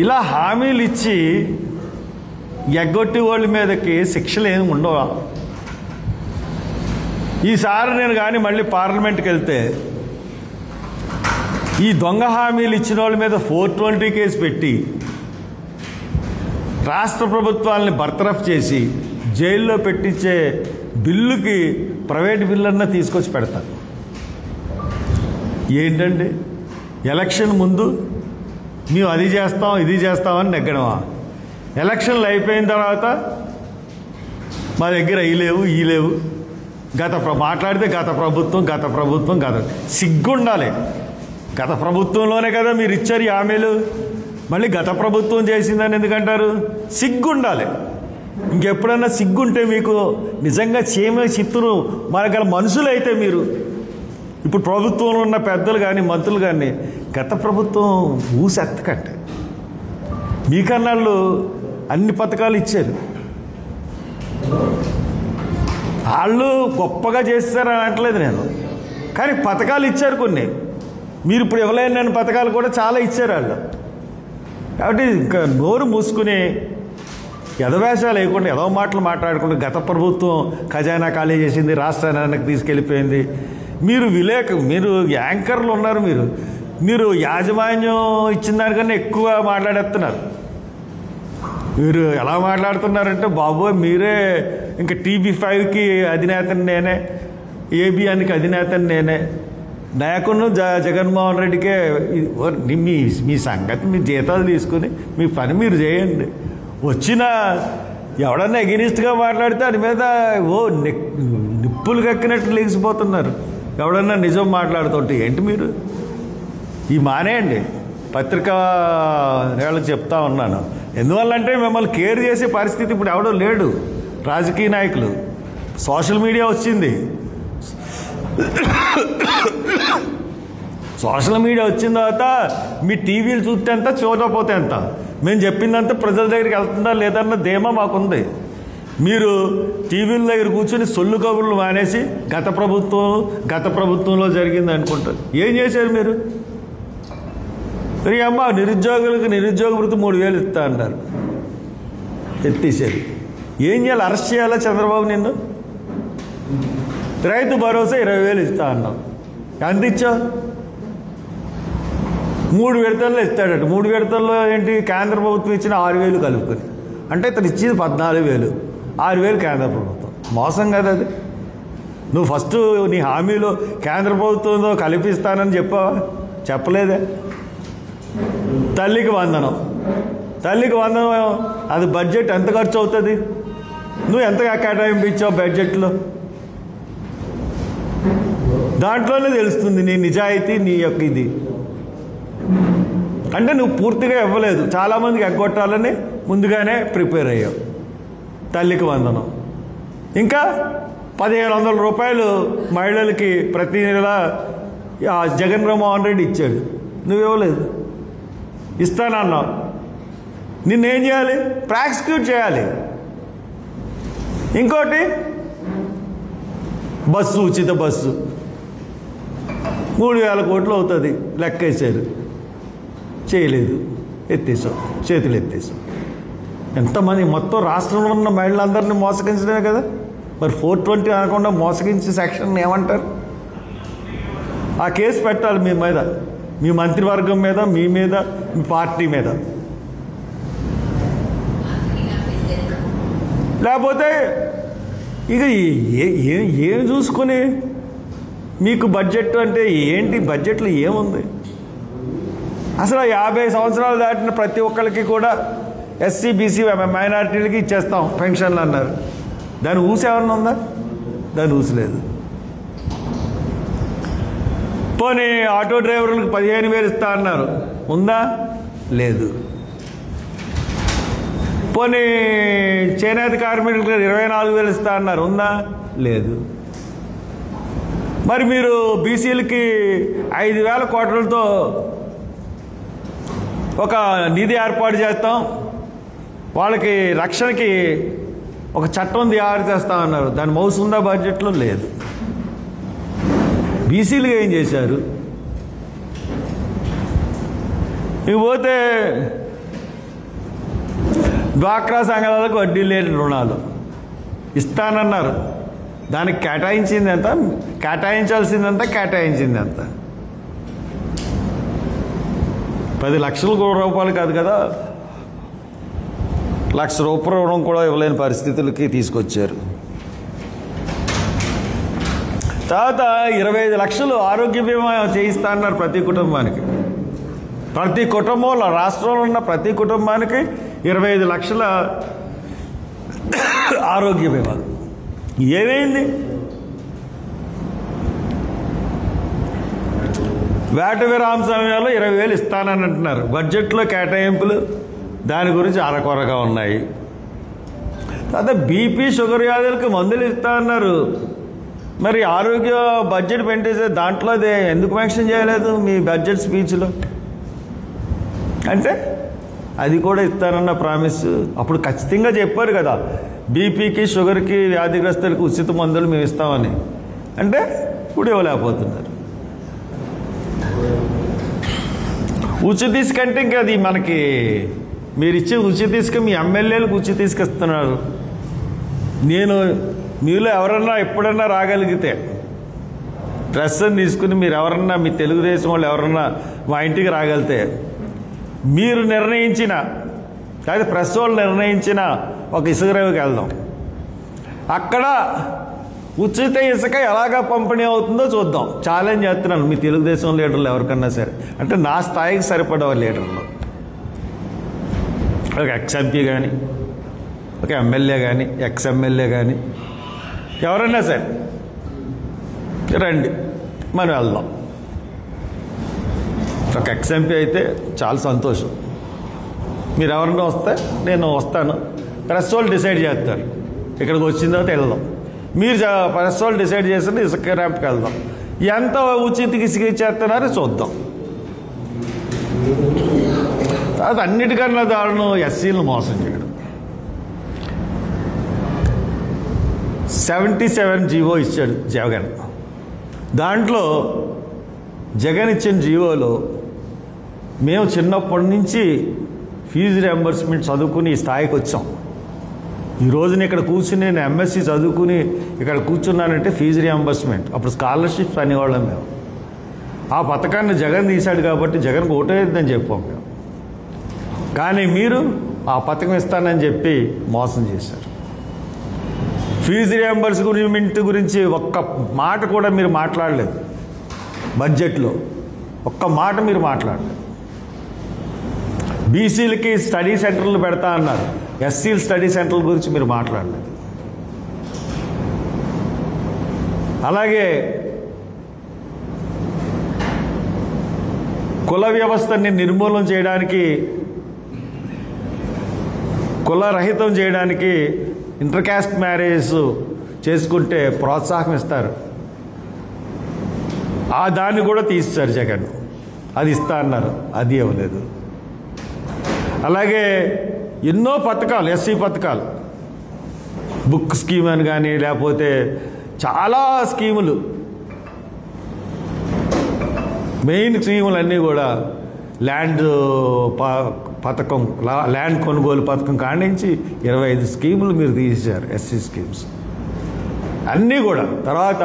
ఇలా హామీలు ఇచ్చి ఎగ్గొట్టి వాళ్ళ మీదకి శిక్షలు ఏమి ఉండవా? ఈసారి నేను కానీ మళ్ళీ పార్లమెంట్కి వెళ్తే ఈ దొంగ హామీలు ఇచ్చిన వాళ్ళ మీద 420 కేసు పెట్టి రాష్ట్ర ప్రభుత్వాలని బర్తరఫ్ చేసి జైల్లో పెట్టించే బిల్లుకి ప్రైవేట్ బిల్లన్నా తీసుకొచ్చి పెడతారు. ఏంటండి, ఎలక్షన్ ముందు మేము అది చేస్తాం ఇది చేస్తామని నెగ్గడమా? ఎలక్షన్లు అయిపోయిన తర్వాత మా దగ్గర ఈ లేవు మాట్లాడితే గత ప్రభుత్వం సిగ్గుండాలి. గత ప్రభుత్వంలోనే కదా మీరు ఇచ్చారు ఈ హామీలు, మళ్ళీ గత ప్రభుత్వం చేసిందని ఎందుకంటారు? సిగ్గుండాలి. ఇంకెప్పుడన్నా సిగ్గుంటే మీకు నిజంగా చిత్తురు మనగల మనుషులైతే మీరు ఇప్పుడు ప్రభుత్వంలో ఉన్న పెద్దలు కానీ మంత్రులు కానీ గత ప్రభుత్వం ఊసెత్తకంటే మీకన్నాళ్ళు అన్ని పథకాలు ఇచ్చారు. వాళ్ళు గొప్పగా చేస్తారని అనట్లేదు నేను, కానీ పథకాలు ఇచ్చారు కొన్ని. మీరు ఇప్పుడు ఇవ్వలేని పథకాలు కూడా చాలా ఇచ్చారు వాళ్ళు. కాబట్టి ఇంకా నోరు మూసుకుని ఎదవేషాలు వేయకుండా ఎదవ మాటలు మాట్లాడకుండా గత ప్రభుత్వం ఖజానా ఖాళీ చేసింది, రాష్ట్రానికి తీసుకెళ్ళిపోయింది. మీరు యాంకర్లు ఉన్నారు, మీరు యాజమాన్యం ఇచ్చిన దానికన్నా ఎక్కువ మాట్లాడేస్తున్నారు. మీరు ఎలా మాట్లాడుతున్నారంటే బాబోయ్ మీరే ఇంకా TV5కి అధినేతని నేనే, ABNకి అధినేతని నేనే, నాయకును జగన్మోహన్ రెడ్డికే మీ సంగతి మీ జీతాలు తీసుకుని మీ పని మీరు చేయండి. వచ్చిన ఎవడన్నా ఎగెనిస్ట్గా మాట్లాడితే దాని మీద నిప్పులు కక్కినట్టు లేచిపోతున్నారు. ఎవడన్నా నిజం మాట్లాడుతుంటే ఏంటి మీరు ఈ మానేయండి. పత్రికా వాళ్ళకి చెప్తా ఉన్నాను, ఎందువల్లంటే మిమ్మల్ని కేర్ చేసే పరిస్థితి ఇప్పుడు ఎవడో లేడు. రాజకీయ నాయకులు, సోషల్ మీడియా వచ్చింది. సోషల్ మీడియా వచ్చిన తర్వాత మీ టీవీలు చూస్తే ఎంత, చూడకపోతే ఎంత, మేము చెప్పిందంతా ప్రజల దగ్గరికి వెళ్తుందా లేదన్న ధీమా మాకుంది. మీరు టీవీల దగ్గర కూర్చొని సొల్లు కబుర్లు మానేసి గత ప్రభుత్వంలో జరిగింది అనుకుంటారు. ఏం చేశారు మీరు? అమ్మ నిరుద్యోగులకు నిరుద్యోగ వృత్తి 3000 ఇస్తా అన్నారు, ఎత్తేసారు. ఏం చేయాలి? అరెస్ట్ చేయాలా చంద్రబాబు నిన్ను? రైతు భరోసా 20,000 ఇస్తా అన్నావు, ఎంత ఇచ్చావు? 3 విడతల్లో ఇస్తాడట. 3 విడతల్లో ఏంటి? కేంద్ర ప్రభుత్వం ఇచ్చిన 6,000 కలుపుకొని, అంటే ఇతను ఇచ్చింది 14,000, 6,000 కేంద్ర ప్రభుత్వం. మోసం కదా అది? నువ్వు ఫస్ట్ నీ హామీలో కేంద్ర ప్రభుత్వంతో కల్పిస్తానని చెప్పావా? చెప్పలేదే. తల్లికి వందనం అది బడ్జెట్ ఎంత ఖర్చు అవుతుంది? నువ్వు ఎంతగా కేటాయింపు ఇచ్చావు బడ్జెట్లో? దాంట్లోనే తెలుస్తుంది నీ నిజాయితీ, నీ యొక్క ఇది. అంటే నువ్వు పూర్తిగా ఇవ్వలేదు, చాలామందికి ఎగ్గొట్టాలని ముందుగానే ప్రిపేర్ అయ్యావు. తల్లికి వందనం, ఇంకా 1,500 రూపాయలు మహిళలకి ప్రతి నెల జగన్మోహన్ రెడ్డి ఇచ్చాడు, నువ్వివ్వలేదు. ఇస్తానన్నావు, నిన్నేం చేయాలి? ప్రాసిక్యూట్ చేయాలి. ఇంకోటి ఉచిత బస్సు 3,000 కోట్లు అవుతుంది లెక్కేశారు, చేయలేదు, ఎత్తేసావు, చేతులు ఎత్తేసావు. ఎంతమంది? మొత్తం రాష్ట్రంలో ఉన్న మహిళలందరినీ మోసగించడమే కదా. మరి 420 అనకుండా మోసగించే సెక్షన్ ఏమంటారు? ఆ కేసు పెట్టాలి మీ మీద, మీ మంత్రివర్గం మీద, మీ మీద, మీ పార్టీ మీద. లేకపోతే ఇక ఏం చూసుకొని మీకు బడ్జెట్ అంటే ఏంటి? బడ్జెట్లో ఏముంది అసలు? 50 సంవత్సరాలు దాటిన ప్రతి ఒక్కరికి కూడా SC BC మైనారిటీలకి ఇచ్చేస్తాం పెన్షన్లు అన్నారు. దాని ఊసి ఏమన్నా ఉందా? దాని ఊసి లేదు. పోనీ ఆటో డ్రైవర్లకు 15,000 ఇస్తా అన్నారు, ఉందా? లేదు. పోనీ చేనేత కార్మికులకు 24,000 ఇస్తా అన్నారు, ఉందా? లేదు. మరి మీరు బీసీలకి 5,000 కోట్లతో ఒక నిధి ఏర్పాటు చేస్తాం, వాళ్ళకి రక్షణకి ఒక చట్టం తయారు చేస్తామన్నారు, దాని మౌసు ఉందా? బడ్జెట్లో లేదు. బీసీలుగా ఏం చేశారు? ఇకపోతే డ్వాక్రా సంఘాలకు వడ్డీ లేని రుణాలు ఇస్తానన్నారు. దానికి కేటాయించింది ఎంత, కేటాయించాల్సిందంతా కేటాయించింది ఎంత? 10 లక్షల రూపాయలు కాదు కదా, ₹1,00,000 రుణం కూడా ఇవ్వలేని పరిస్థితులకి తీసుకొచ్చారు. తర్వాత 25 లక్షలు ఆరోగ్య బీమా చేయిస్తా అన్నారు ప్రతి కుటుంబానికి. ప్రతి కుటుంబంలో, రాష్ట్రంలో ఉన్న ప్రతి కుటుంబానికి 25 లక్షల ఆరోగ్య బీమా. ఏమైంది? వేట విరామ సమయంలో 20,000 ఇస్తానని అంటున్నారు. బడ్జెట్లో కేటాయింపులు దాని గురించి అరకొరగా ఉన్నాయి. తర్వాత బీపీ షుగర్ వ్యాధులకు మందులు ఇస్తా అన్నారు. మరి ఆరోగ్య బడ్జెట్ పెంచేసే దాంట్లో అదే ఎందుకు మెన్షన్ చేయలేదు మీ బడ్జెట్ స్పీచ్లో? అంటే అది కూడా ఇస్తానన్న ప్రామిస్ అప్పుడు ఖచ్చితంగా చెప్పారు కదా, బీపీకి షుగర్కి వ్యాధిగ్రస్తులకు ఉచిత మందులు మేము ఇస్తామని. అంటే ఇప్పుడు ఇవ్వలేకపోతున్నారు. ఉచిత ఇసుక అంటే ఇంకా అది మనకి మీరు ఇచ్చే ఉచిత ఇసుక మీ ఎమ్మెల్యేలకు ఉచిత ఇసుక ఇస్తున్నారు. నేను మీలో ఎవరన్నా ఎప్పుడన్నా రాగలిగితే ప్రెస్ని తీసుకుని మీరు ఎవరన్నా మీ తెలుగుదేశం వాళ్ళు ఎవరన్నా మా ఇంటికి రాగలితే మీరు నిర్ణయించిన లేదా ప్రెస్ వాళ్ళు నిర్ణయించిన ఒక ఇసుక రేవుకి వెళ్దాం. అక్కడ ఉచిత ఇసుక ఎలాగా పంపిణీ అవుతుందో చూద్దాం. ఛాలెంజ్ చేస్తున్నాను మీ తెలుగుదేశం లీడర్లు ఎవరికన్నా సరే, అంటే నా స్థాయికి సరిపడే లీడర్లు, ఒక ఎక్స్ఎంపీ కానీ, ఒక ఎమ్మెల్యే కానీ, ఎక్స్ఎమ్మెల్యే కానీ, ఎవరైనా సరే రండి మనం వెళ్దాం. ఒక ఎక్స్ఎంపీ అయితే చాలా సంతోషం. మీరు ఎవరైనా వస్తే నేను వస్తాను, ప్రెస్ వాళ్ళు డిసైడ్ చేస్తారు. ఇక్కడికి వచ్చిన తర్వాత వెళ్దాం. మీరు ప్రెస్ వాళ్ళు డిసైడ్ చేస్తే ఇసుక ర్యాంప్కి వెళ్దాం. ఎంత ఉచితకి ఇసుక ఇచ్చేస్తున్నారో చూద్దాం. తర్వాత అన్నిటికన్నా దారుణం ఎస్సీలను మోసం చేయడం. 77 జీవో ఇచ్చాడు జగన్. దాంట్లో జగన్ ఇచ్చిన జీవోలో మేము చిన్నప్పటి నుంచి ఫీజు రియంబర్స్మెంట్ చదువుకుని ఈ స్థాయికి వచ్చాం. ఈ రోజున ఇక్కడ కూర్చుని నేను ఎంఎస్సి చదువుకుని ఇక్కడ కూర్చున్నానంటే ఫీజు రియంబర్స్మెంట్. అప్పుడు స్కాలర్షిప్స్ అనేవాళ్ళం మేము. ఆ పథకాన్ని జగన్ తీశాడు కాబట్టి జగన్కి ఓటేద్దని చెప్పాం మేము. కానీ మీరు ఆ పథకం ఇస్తానని చెప్పి మోసం చేశారు. ఫీజు రియంబర్స్మెంట్ గురించి ఒక్క మాట కూడా మీరు మాట్లాడలేదు. బడ్జెట్లో ఒక్క మాట మీరు మాట్లాడలేదు. బీసీలకి స్టడీ సెంటర్లు పెడతా అన్నారు, ఎస్సీల స్టడీ సెంటర్ల గురించి మీరు మాట్లాడలేదు. అలాగే కుల వ్యవస్థని నిర్మూలన చేయడానికి, కులరహితం చేయడానికి ఇంటర్ కాస్ట్ మ్యారేజ్ చేసుకుంటే ప్రోత్సాహం ఇస్తారు. ఆ దాన్ని కూడా తీస్తారు జగన్. అది ఇస్తా అన్నారు, అది ఇవ్వలేదు. అలాగే ఎన్నో పథకాలు, ఎస్సీ పథకాలు, బుక్ స్కీమ్ అని కానీ లేకపోతే చాలా స్కీములు, మెయిన్ స్కీములన్నీ కూడా ల్యాండ్ పథకం, ల్యాండ్ కొనుగోలు పథకం కానించి 25 స్కీములు మీరు తీసేశారు, ఎస్సీ స్కీమ్స్ అన్నీ కూడా. తర్వాత